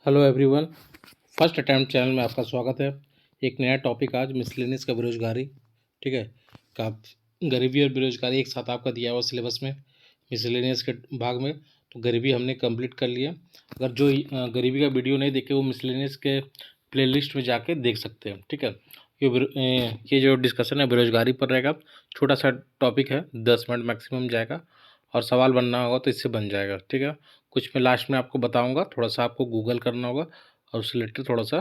Hello everyone. First attempt channel में आपका स्वागत है। एक नया टॉपिक आज मिसलेनियस का बेरोजगारी। ठीक है। का गरीबी और बेरोजगारी एक साथ आपका दिया हुआ सिलेबस में मिसलेनियस के भाग में। तो गरीबी हमने कंप्लीट कर लिया। अगर जो गरीबी का वीडियो नहीं देखे वो मिसलेनियस के प्लेलिस्ट में जाके देख सकते हैं। ठीक है। ये जो डिस्कशन है बेरोजगारी पर रहेगा। छोटा सा टॉपिक है, 10 मिनट मैक्सिमम जाएगा और सवाल बनना होगा तो इससे बन जाएगा। ठीक है। कुछ मैं लास्ट में आपको बताऊंगा, थोड़ा सा आपको गूगल करना होगा और उससे रिलेटेड थोड़ा सा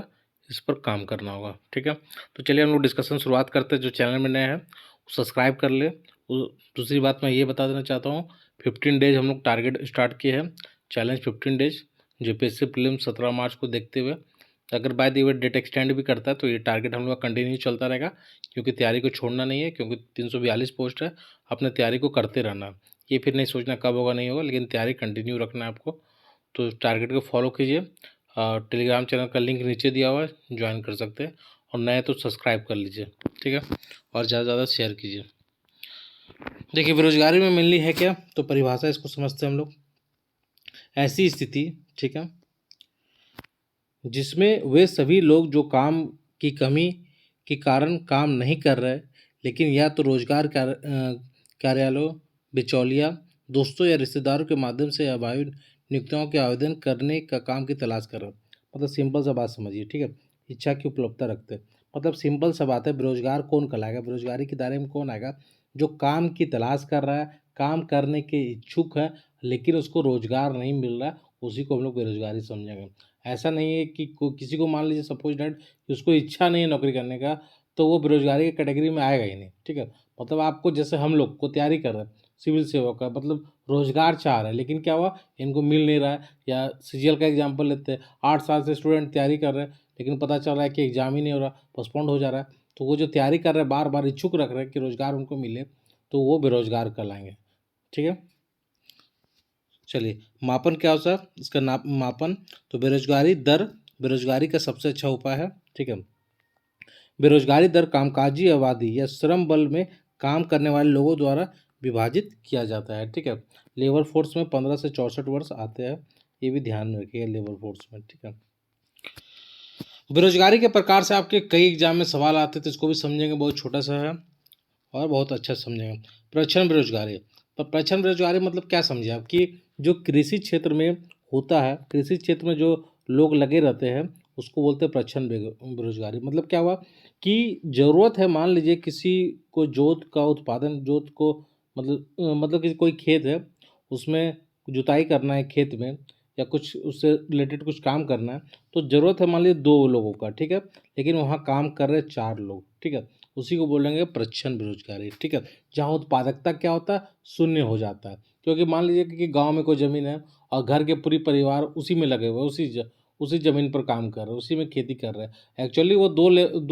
इस पर काम करना होगा। ठीक है। तो चलिए हम लोग डिस्कशन शुरुआत करते हैं। जो चैनल में नए हैं वो सब्सक्राइब कर ले। दूसरी बात मैं ये बता देना चाहता हूँ, 15 डेज हम लोग टारगेट स्टार्ट किए हैं। चैलेंज 15 डेज जेपीएससी प्रीलिम्स 17 मार्च को देखते हुए। अगर by the way date extend भी करता है तो ये टारगेट हम लोग का कंटिन्यू चलता रहेगा, क्योंकि तैयारी को छोड़ना नहीं है। क्योंकि 342 पोस्ट है, अपने तैयारी को करते रहना। ये फिर नहीं सोचना कब होगा नहीं होगा, लेकिन तैयारी कंटिन्यू रखना है आपको। तो टारगेट को फॉलो कीजिए। टेलीग्राम चैनल का लिंक नीचे दिया हुआ है, ज्वाइन कर सकते हैं। और नए तो सब्सक्राइब कर लीजिए। ठीक है। और ज़्यादा से ज़्यादा शेयर कीजिए। देखिए बेरोजगारी में मेनली है क्या, तो परिभाषा इसको समझते हैं हम लोग। ऐसी स्थिति, ठीक है, जिसमें वे सभी लोग जो काम की कमी के कारण काम नहीं कर रहे, लेकिन या तो रोजगार कार्यालयों, बिचौलिया, दोस्तों या रिश्तेदारों के माध्यम से अभावी नियुक्तियों के आवेदन करने का काम की तलाश कर रहे हैं। मतलब सिंपल सा बात समझिए। ठीक है। इच्छा की उपलब्धता रखते हैं। मतलब सिंपल सा बात है, बेरोजगार कौन कहलाएगा, बेरोजगारी के दायरे में कौन आएगा, जो काम की तलाश कर रहा है, काम करने के इच्छुक है, लेकिन उसको रोजगार नहीं मिल रहा, उसी को हम लोग बेरोजगारी समझेंगे। ऐसा नहीं है कि किसी को मान लीजिए सपोज डेट कि उसको इच्छा नहीं है नौकरी करने का, तो वो बेरोजगारी की कैटेगरी में आएगा ही नहीं। ठीक है। मतलब आपको, जैसे हम लोग को तैयारी कर रहे हैं सिविल सेवा का, मतलब रोजगार चाह रहे हैं, लेकिन क्या हुआ, इनको मिल नहीं रहा है। या सीजीएल का एग्जाम्पल लेते हैं, 8 साल से स्टूडेंट तैयारी कर रहे हैं, लेकिन पता चल रहा है कि एग्जाम ही नहीं हो रहा, पोस्टपोन्ड हो जा रहा है। तो वो जो तैयारी कर रहे हैं, बार बार इच्छुक रख रहे हैं कि रोजगार उनको मिले, तो वो बेरोजगार कहलाएंगे। ठीक है। चलिए, मापन क्या होता है इसका, मापन। तो बेरोजगारी दर बेरोजगारी का सबसे अच्छा उपाय है। ठीक है। बेरोजगारी दर कामकाजी आबादी या श्रम बल में काम करने वाले लोगों द्वारा विभाजित किया जाता है। ठीक है। लेबर फोर्स में 15 से 64 वर्ष आते हैं, ये भी ध्यान में रखिएगा लेबर फोर्स में। ठीक है। बेरोजगारी के प्रकार से आपके कई एग्जाम में सवाल आते हैं, तो इसको भी समझेंगे। बहुत छोटा सा है और बहुत अच्छा समझेंगे। प्रच्छन्न बेरोजगारी। तो प्रच्छन्न बेरोजगारी मतलब क्या समझे आप, कि जो कृषि क्षेत्र में होता है, कृषि क्षेत्र में जो लोग लगे रहते हैं, उसको बोलते हैं प्रच्छन्न बेरोजगारी। मतलब क्या हुआ कि ज़रूरत है, मान लीजिए किसी को जोत का उत्पादन, जोत को मतलब कि कोई खेत है, उसमें जुताई करना है खेत में, या कुछ उससे रिलेटेड कुछ काम करना है, तो ज़रूरत है मान लीजिए 2 लोगों का। ठीक है। लेकिन वहाँ काम कर रहे 4 लोग। ठीक है। उसी को बोलेंगे प्रच्छन्न बेरोजगारी। ठीक है। जहाँ उत्पादकता क्या होता है, शून्य हो जाता है। क्योंकि मान लीजिए कि गांव में कोई ज़मीन है और घर के पूरी परिवार उसी में लगे हुए हैं, उसी ज़मीन पर काम कर रहे हैं, उसी में खेती कर रहे हैं। एक्चुअली वो 2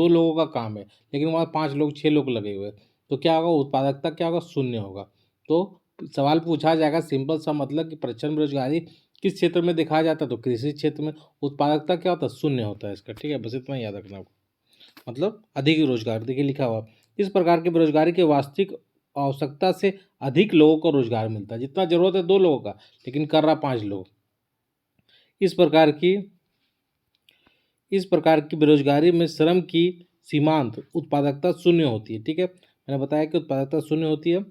लोगों का काम है, लेकिन वहाँ 5 लोग 6 लोग लगे हुए हैं। तो क्या होगा, उत्पादकता क्या होगा, शून्य होगा। तो सवाल पूछा जाएगा सिंपल सा, मतलब कि प्रच्छन्न बेरोजगारी किस क्षेत्र में दिखाया जाता है, तो कृषि क्षेत्र में। उत्पादकता क्या होता है, शून्य होता है इसका। ठीक है। बस इतना याद रखना आपको। मतलब अधिक रोजगार, देखिए लिखा हुआ, इस प्रकार की बेरोजगारी के वास्तविक आवश्यकता से अधिक लोगों को रोजगार मिलता है। जितना जरूरत है 2 लोगों का, लेकिन कर रहा 5 लोग। इस प्रकार की इस प्रकार की बेरोजगारी में श्रम की सीमांत उत्पादकता शून्य होती है। ठीक है। मैंने बताया कि उत्पादकता शून्य होती है,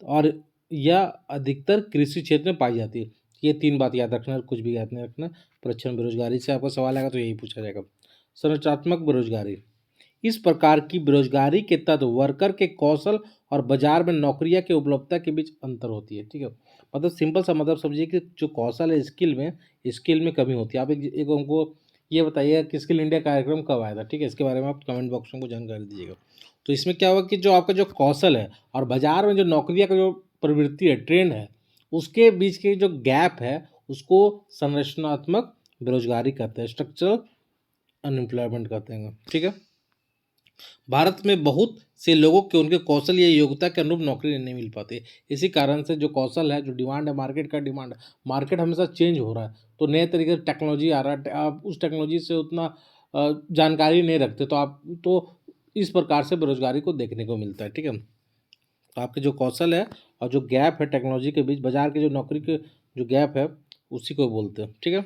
और यह अधिकतर कृषि क्षेत्र में पाई जाती है। ये 3 बात याद रखना, कुछ भी याद नहीं रखना। प्रच्छन्न बेरोजगारी से आपका सवाल आएगा तो यही पूछा जाएगा। संरचनात्मक बेरोजगारी। इस प्रकार की बेरोजगारी के तत्व वर्कर के कौशल और बाजार में नौकरियां की उपलब्धता के बीच अंतर होती है। ठीक है। मतलब सिंपल सा मतलब समझिए कि जो कौशल है, स्किल में कमी होती है। आप एक हमको ये बताइएगा कि स्किल इंडिया कार्यक्रम कब आया था। ठीक है। इसके बारे में आप कमेंट बॉक्स में हमको जानकारी दीजिएगा। तो इसमें क्या होगा कि जो आपका जो कौशल है और बाजार में जो नौकरियां का जो प्रवृत्ति है, ट्रेंड है, उसके बीच के जो गैप है, उसको संरचनात्मक बेरोजगारी कहते हैं, स्ट्रक्चरल अनएम्प्लॉयमेंट कहते हैं। ठीक है। भारत में बहुत से लोगों के उनके कौशल या योग्यता के अनुरूप नौकरी नहीं मिल पाती। इसी कारण से जो कौशल है, जो डिमांड है, मार्केट का डिमांड है, मार्केट हमेशा चेंज हो रहा है। तो नए तरीके से टेक्नोलॉजी आ रहा है, आप उस टेक्नोलॉजी से उतना जानकारी नहीं रखते, तो आप तो इस प्रकार से बेरोजगारी को देखने को मिलता है। ठीक है। तो आपके जो कौशल है और जो गैप है टेक्नोलॉजी के बीच, बाजार के जो नौकरी के जो गैप है, उसी को बोलते हैं। ठीक है।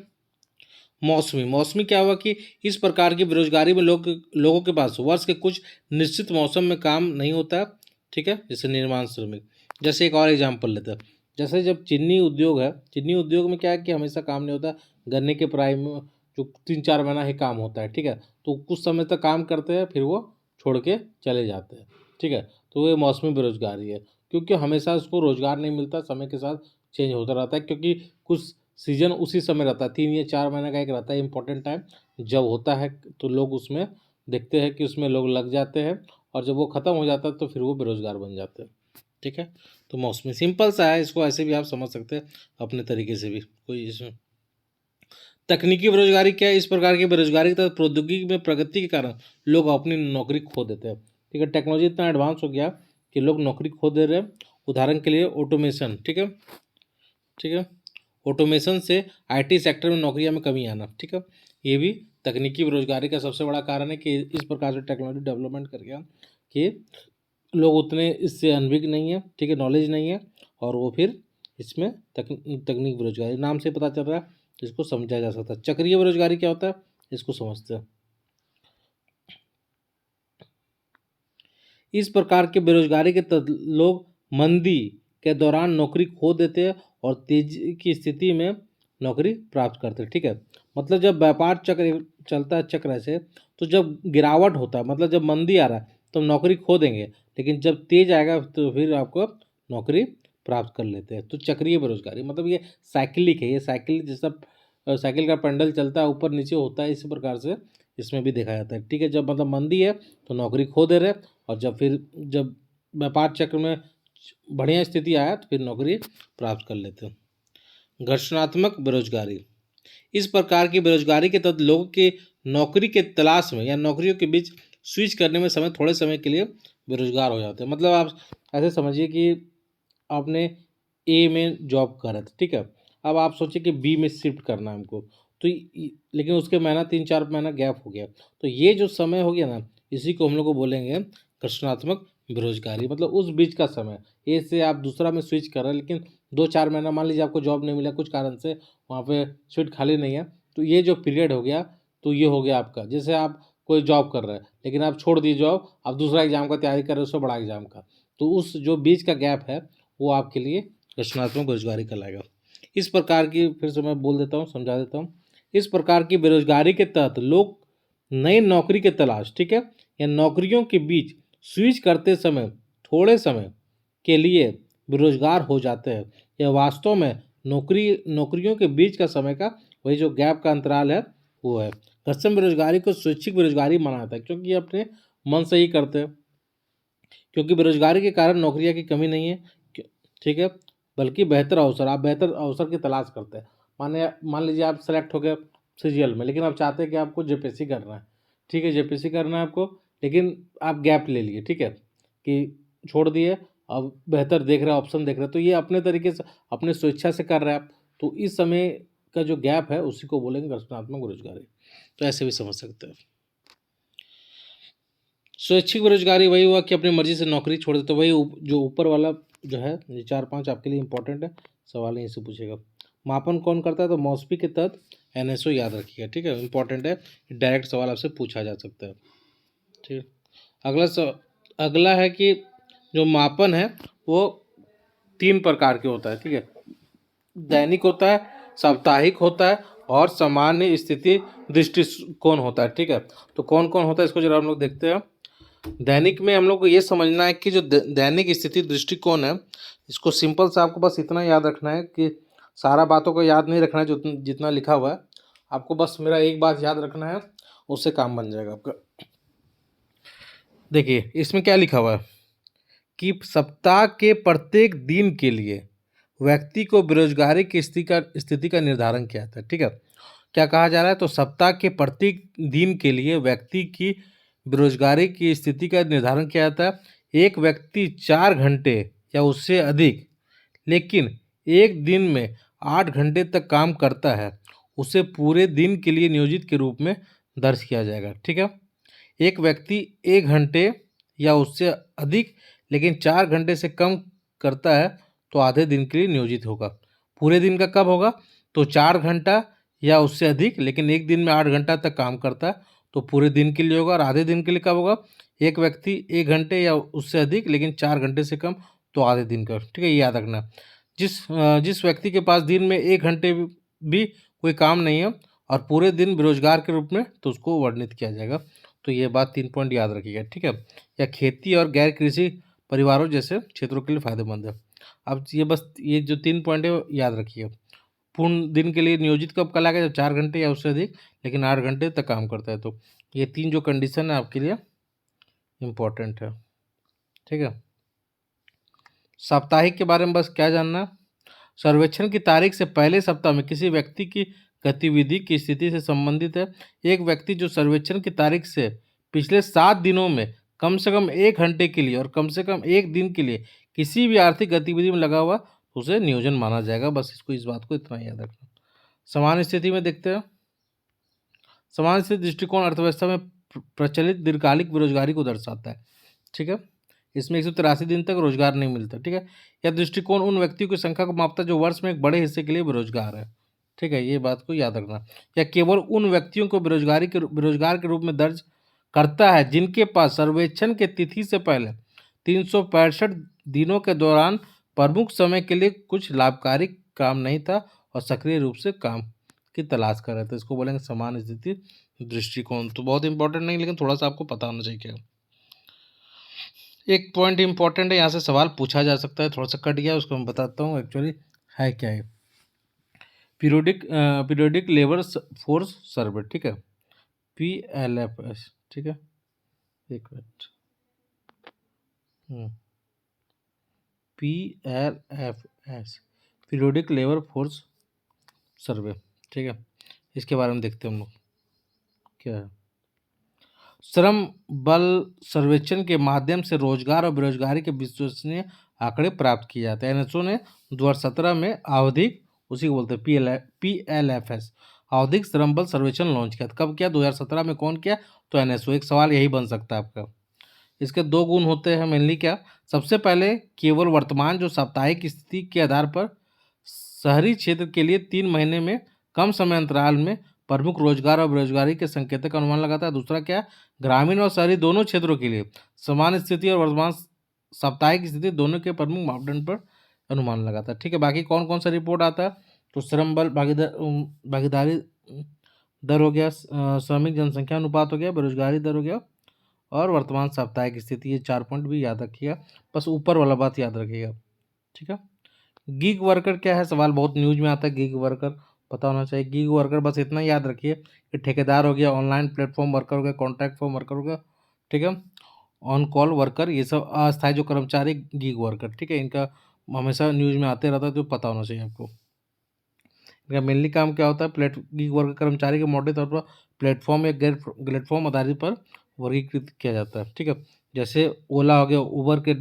मौसमी मौसमी क्या हुआ कि इस प्रकार की बेरोजगारी में लोगों के पास वर्ष के कुछ निश्चित मौसम में काम नहीं होता है, ठीक है, जैसे निर्माण श्रमिक। जैसे एक और एग्जांपल लेते हैं, जैसे जब चीनी उद्योग है, चीनी उद्योग में क्या है कि हमेशा काम नहीं होता, गन्ने के प्राइम में जो 3-4 महीना ही काम होता है, ठीक है, तो कुछ समय तक काम करते हैं फिर वो छोड़ के चले जाते हैं, ठीक है, तो ये मौसमी बेरोजगारी है, क्योंकि हमेशा उसको रोजगार नहीं मिलता, समय के साथ चेंज होता रहता है, क्योंकि कुछ सीजन उसी समय रहता है, 3 या 4 महीने का एक रहता है इंपॉर्टेंट टाइम, जब होता है तो लोग उसमें देखते हैं कि उसमें लोग लग जाते हैं, और जब वो ख़त्म हो जाता है तो फिर वो बेरोजगार बन जाते हैं, ठीक है। तो मौसमी सिंपल सा है, इसको ऐसे भी आप समझ सकते हैं अपने तरीके से भी, कोई इसमें। तकनीकी बेरोजगारी क्या है? इस प्रकार की बेरोजगारी तथा प्रौद्योगिकी में प्रगति के कारण लोग अपनी नौकरी खो देते हैं, ठीक है, टेक्नोलॉजी इतना एडवांस हो गया कि लोग नौकरी खो दे रहे हैं। उदाहरण के लिए ऑटोमेशन, ठीक है, ठीक है, ऑटोमेशन से आईटी सेक्टर में नौकरियां में कमी आना, ठीक है, ये भी तकनीकी बेरोजगारी का सबसे बड़ा कारण है कि इस प्रकार से टेक्नोलॉजी डेवलपमेंट कर गया कि लोग उतने इससे अनभिज्ञ नहीं है, ठीक है, नॉलेज नहीं है, और वो फिर इसमें तकनीक बेरोजगारी नाम से पता चल रहा है, इसको समझा जा सकता है। चक्रीय बेरोजगारी क्या होता है, इसको समझते हैं। इस प्रकार के बेरोजगारी के तहत लोग मंदी के दौरान नौकरी खो देते हैं और तेजी की स्थिति में नौकरी प्राप्त करते हैं, ठीक है, मतलब जब व्यापार चक्र चलता है चक्र ऐसे, तो जब गिरावट होता है, मतलब जब मंदी आ रहा है तो हम नौकरी खो देंगे, लेकिन जब तेज आएगा तो फिर आपको नौकरी प्राप्त कर लेते हैं। तो चक्रीय बेरोजगारी मतलब ये साइकिलिक है, ये साइकिल जैसा साइकिल का पेंडल चलता है ऊपर नीचे होता है, इसी प्रकार से इसमें भी देखा जाता है, ठीक है, जब मतलब मंदी है तो नौकरी खो दे रहे, और जब व्यापार चक्र में बढ़िया स्थिति आया तो फिर नौकरी प्राप्त कर लेते हैं। घर्षणात्मक बेरोजगारी, इस प्रकार की बेरोजगारी के तहत लोगों के नौकरी के तलाश में या नौकरियों के बीच स्विच करने में थोड़े समय के लिए बेरोजगार हो जाते हैं। मतलब आप ऐसे समझिए कि आपने ए में जॉब करा था, ठीक है, अब आप सोचिए कि बी में शिफ्ट करना है हमको, तो लेकिन उसके महीना 3-4 महीना गैप हो गया, तो ये जो समय हो गया ना, इसी को हम लोग को बोलेंगे घर्षणात्मक बेरोजगारी, मतलब उस बीच का समय, ए से आप दूसरा में स्विच कर रहे हैं, लेकिन 2-4 महीना मान लीजिए आपको जॉब नहीं मिला कुछ कारण से, वहाँ पे सीट खाली नहीं है, तो ये जो पीरियड हो गया, तो ये हो गया आपका, जैसे आप कोई जॉब कर रहे हैं लेकिन आप छोड़ दिए जॉब, आप दूसरा एग्जाम का तैयारी कर रहे हो, उससे बड़ा एग्जाम का, तो उस जो बीच का गैप है वो आपके लिए रचनात्मक बेरोजगारी कहलाएगा। इस प्रकार की फिर से मैं बोल देता हूँ, समझा देता हूँ। इस प्रकार की बेरोजगारी के तहत लोग नई नौकरी की तलाश, ठीक है, या नौकरियों के बीच स्विच करते समय थोड़े समय के लिए बेरोजगार हो जाते हैं। यह वास्तव में नौकरियों के बीच का समय का वही जो गैप का अंतराल है वो है। घर्षण बेरोजगारी को स्वैच्छिक बेरोजगारी माना जाता है, क्योंकि ये अपने मन से ही करते हैं, क्योंकि बेरोजगारी के कारण नौकरियां की कमी नहीं है, ठीक है, बल्कि बेहतर अवसर, आप बेहतर अवसर की तलाश करते हैं। मान लीजिए आप सेलेक्ट हो गए सीजीएल में, लेकिन आप चाहते हैं कि आपको जेपीएससी करना है, ठीक है, जेपीएससी करना है आपको, लेकिन आप गैप ले लिए, ठीक है, कि छोड़ दिए, अब बेहतर देख रहे हैं, ऑप्शन देख रहे हैं, तो ये अपने तरीके से अपने स्वेच्छा से कर रहे हैं आप, तो इस समय का जो गैप है उसी को बोलेंगे रचनात्मक बेरोजगारी। तो ऐसे भी समझ सकते हैं। स्वैच्छिक बेरोजगारी वही हुआ कि अपनी मर्जी से नौकरी छोड़ देते, वही जो ऊपर वाला जो है, ये 4-5 आपके लिए इंपॉर्टेंट है, सवाल यहीं से पूछेगा। मापन कौन करता है, तो मॉस्पी के तहत एनएसओ याद रखिएगा, ठीक है, इंपॉर्टेंट है, डायरेक्ट सवाल आपसे पूछा जा सकता है, ठीक। अगला है कि जो मापन है वो 3 प्रकार के होता है, ठीक है, दैनिक होता है, साप्ताहिक होता है, और सामान्य स्थिति दृष्टिकोण होता है, ठीक है। तो कौन कौन होता है इसको जरा हम लोग देखते हैं। दैनिक में हम लोग को ये समझना है कि जो दैनिक स्थिति दृष्टिकोण है, इसको सिंपल सा आपको बस इतना याद रखना है कि सारा बातों को याद नहीं रखना है, जो जितना लिखा हुआ है, आपको बस मेरा एक बात याद रखना है, उससे काम बन जाएगा आपका। देखिए इसमें क्या लिखा हुआ है कि सप्ताह के प्रत्येक दिन के लिए व्यक्ति को बेरोजगारी की स्थिति का निर्धारण किया जाता है, ठीक है। क्या कहा जा रहा है, तो सप्ताह के प्रत्येक दिन के लिए व्यक्ति की बेरोजगारी की स्थिति का निर्धारण किया जाता है। एक व्यक्ति 4 घंटे या उससे अधिक लेकिन एक दिन में 8 घंटे तक काम करता है, उसे पूरे दिन के लिए नियोजित के रूप में दर्ज किया जाएगा, ठीक है। एक व्यक्ति 1 घंटे या उससे अधिक लेकिन 4 घंटे से कम करता है तो आधे दिन के लिए नियोजित होगा। पूरे दिन का कब होगा, तो 4 घंटा या उससे अधिक लेकिन एक दिन में 8 घंटा तक काम करता है तो पूरे दिन के लिए होगा, और आधे दिन के लिए कब होगा? एक व्यक्ति 1 घंटे या उससे अधिक लेकिन 4 घंटे से कम तो आधे दिन का, ठीक है? ये याद रखना। जिस व्यक्ति के पास दिन में 1 घंटे भी कोई काम नहीं है और पूरे दिन बेरोजगार के रूप में, तो उसको वर्णित किया जाएगा। तो ये बात 3 पॉइंट याद रखिएगा, ठीक है? या खेती और गैर कृषि परिवारों जैसे क्षेत्रों के लिए फ़ायदेमंद है। अब ये जो 3 पॉइंट है वो याद रखिए। पूर्ण दिन के लिए नियोजित कब कहलाएगा? जब 4 घंटे या उससे अधिक लेकिन 8 घंटे तक काम करता है तो। ये 3 जो कंडीशन है आपके लिए इम्पोर्टेंट है, ठीक है? साप्ताहिक के बारे में बस क्या जानना? सर्वेक्षण की तारीख से पहले सप्ताह में किसी व्यक्ति की गतिविधि की स्थिति से संबंधित है। एक व्यक्ति जो सर्वेक्षण की तारीख से पिछले 7 दिनों में कम से कम 1 घंटे के लिए और कम से कम 1 दिन के लिए किसी भी आर्थिक गतिविधि में लगा हुआ, तो उसे नियोजन माना जाएगा। बस इस बात को इतना याद रखना। समान स्थिति में देखते हैं। समान स्थिति दृष्टिकोण अर्थव्यवस्था में प्रचलित दीर्घकालिक बेरोजगारी को दर्शाता है, ठीक है? इसमें 183 दिन तक रोजगार नहीं मिलता, ठीक है? यह दृष्टिकोण उन व्यक्तियों की संख्या को मापता है जो वर्ष में एक बड़े हिस्से के लिए बेरोजगार है, ठीक है? ये बात को याद रखना। या केवल उन व्यक्तियों को बेरोजगार के रूप में दर्ज करता है जिनके पास सर्वेक्षण के तिथि से पहले 365 दिनों के दौरान प्रमुख समय के लिए कुछ लाभकारी काम नहीं था और सक्रिय रूप से काम की तलाश कर रहे थे। इसको बोलेंगे समान स्थिति दृष्टिकोण। तो बहुत इंपॉर्टेंट नहीं, लेकिन थोड़ा सा आपको पता होना चाहिए क्या। एक पॉइंट इंपॉर्टेंट है, यहाँ से सवाल पूछा जा सकता है, थोड़ा सा कट गया, उसको मैं बताता हूँ एक्चुअली है क्या है। पीरियोडिक लेबर फोर्स सर्वे, ठीक है? PLFS, ठीक है? एक minute. PLFS periodic labour force survey, ठीक है? इसके बारे में देखते हैं हम लोग क्या है। श्रम बल सर्वेक्षण के माध्यम से रोजगार और बेरोजगारी के विश्वसनीय आंकड़े प्राप्त किए जाते हैं। एनएसओ ने 2017 में आवधिक, उसी को बोलते हैं PLFS, आवधिक श्रम बल सर्वेक्षण लॉन्च किया। कब किया? 2017 में। कौन किया? तो एनएसओ। एक सवाल यही बन सकता है आपका। इसके 2 गुण होते हैं मेनली क्या? सबसे पहले केवल वर्तमान जो साप्ताहिक स्थिति के आधार पर शहरी क्षेत्र के लिए 3 महीने में कम समय अंतराल में प्रमुख रोजगार और बेरोजगारी के संकेतक का अनुमान लगाता है। दूसरा क्या? ग्रामीण और शहरी दोनों क्षेत्रों के लिए समान स्थिति और वर्तमान साप्ताहिक स्थिति दोनों के प्रमुख मापदंड पर अनुमान लगाता है, ठीक है? बाकी कौन कौन सा रिपोर्ट आता है? तो श्रम बल भागीदारी दर हो गया, श्रमिक जनसंख्या अनुपात हो गया, बेरोजगारी दर हो गया और वर्तमान साप्ताहिक स्थिति। ये 4 पॉइंट भी याद रखिएगा, बस ऊपर वाला बात याद रखिएगा, ठीक है? गिग वर्कर क्या है? सवाल बहुत न्यूज में आता है, गिग वर्कर पता होना चाहिए। गिग वर्कर बस इतना याद रखिए कि ठेकेदार हो गया, ऑनलाइन प्लेटफॉर्म वर्कर हो गया, कॉन्ट्रैक्ट फॉर्म वर्कर हो गया, ठीक है? ऑन कॉल वर्कर, ये सब अस्थायी जो कर्मचारी गिग वर्कर, ठीक है? इनका हमेशा न्यूज में आते रहता है, तो पता होना चाहिए आपको। इनका मेनली काम क्या होता है? गिग वर्कर कर्मचारी के मोटे तौर पर प्लेटफॉर्म या गैर प्लेटफॉर्म आधारित पर वर्गीकृत किया जाता है, ठीक है? जैसे ओला हो गया, उबर के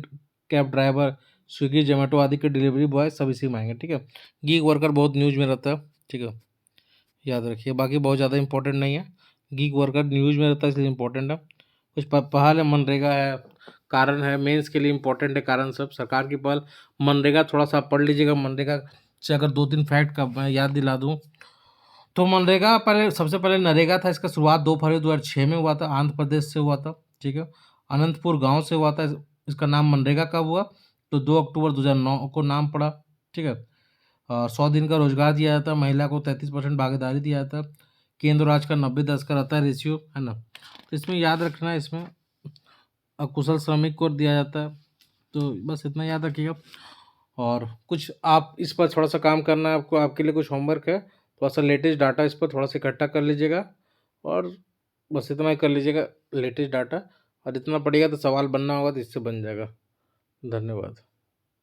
कैब ड्राइवर, स्विगी जोमेटो आदि के डिलीवरी बॉय सब इसी में आएंगे, ठीक है? गिग वर्कर बहुत न्यूज में रहता है, ठीक है? याद रखिए। बाकी बहुत ज़्यादा इंपॉर्टेंट नहीं है, गिग वर्कर न्यूज में रहता है इसलिए इंपॉर्टेंट है। कुछ पहल है, मनरेगा है, कारण है, मेंस के लिए इंपॉर्टेंट है कारण सब, सरकार की पहल। मनरेगा थोड़ा सा पढ़ लीजिएगा। मनरेगा से अगर 2-3 फैक्ट का मैं याद दिला दूँ तो मनरेगा पहले, सबसे पहले नरेगा था। इसका शुरुआत 2 फरवरी 2006 में हुआ था, आंध्र प्रदेश से हुआ था, ठीक है? अनंतपुर गांव से हुआ था। इसका नाम मनरेगा कब हुआ? तो 2 अक्टूबर 2009 को नाम पड़ा, ठीक है? 100 दिन का रोजगार दिया जाता है, महिला को 33% भागीदारी दिया जाता है, केंद्र राज्य का 90-10 का रहता है रेशियो, है ना? तो इसमें याद रखना है, इसमें अकुशल श्रमिक को दिया जाता है, तो बस इतना याद रखिएगा। और कुछ आप इस पर थोड़ा सा काम करना है आपको, आपके लिए कुछ होमवर्क है, थोड़ा सा लेटेस्ट डाटा इस पर थोड़ा सा इकट्ठा कर लीजिएगा और बस इतना ही कर लीजिएगा लेटेस्ट डाटा, और इतना पड़ेगा तो सवाल बनना होगा तो इससे बन जाएगा। धन्यवाद।